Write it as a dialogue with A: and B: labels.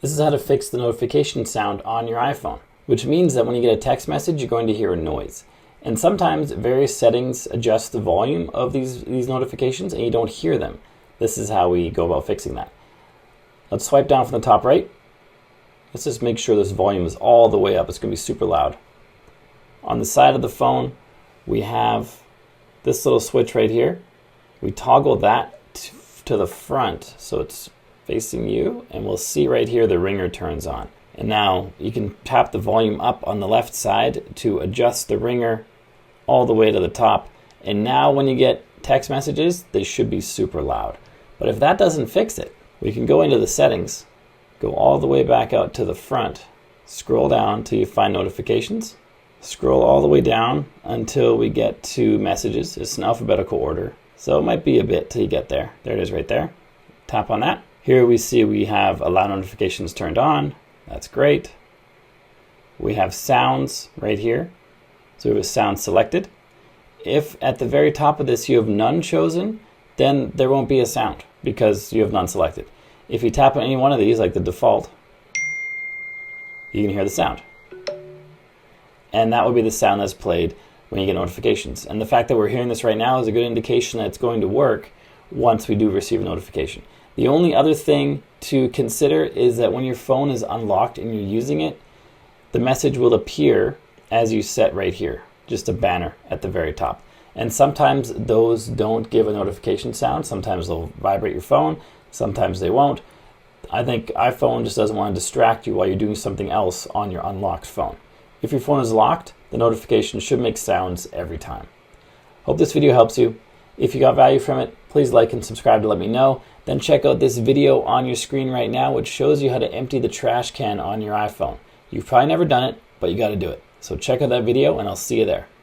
A: This is how to fix the notification sound on your iPhone, which means that when you get a text message, you're going to hear a noise. And sometimes various settings adjust the volume of these notifications and you don't hear them. This is how we go about fixing that. Let's swipe down from the top right. Let's just make sure this volume is all the way up. It's going to be super loud. On the side of the phone, we have this little switch right here. We toggle that to the front so it's facing you, and we'll see right here the ringer turns on. And now you can tap the volume up on the left side to adjust the ringer all the way to the top. And now when you get text messages, they should be super loud. But if that doesn't fix it, we can go into the settings, go all the way back out to the front, scroll down till you find notifications, scroll all the way down until we get to messages. It's in alphabetical order, so it might be a bit till you get there. There it is right there. Tap on that. Here we see we have allow notifications turned on. That's great. We have sounds right here. So we have a sound selected. If at the very top of this you have none chosen, then there won't be a sound because you have none selected. If you tap on any one of these, like the default, you can hear the sound. And that would be the sound that's played when you get notifications. And the fact that we're hearing this right now is a good indication that it's going to work once we do receive a notification. The only other thing to consider is that when your phone is unlocked and you're using it, the message will appear as you set right here, just a banner at the very top. And sometimes those don't give a notification sound. Sometimes they'll vibrate your phone, sometimes they won't. I think iPhone just doesn't want to distract you while you're doing something else on your unlocked phone. If your phone is locked, the notification should make sounds every time. Hope this video helps you. If you got value from it, please like and subscribe to let me know. Then check out this video on your screen right now, which shows you how to empty the trash can on your iPhone. You've probably never done it, but you got to do it. So check out that video and I'll see you there.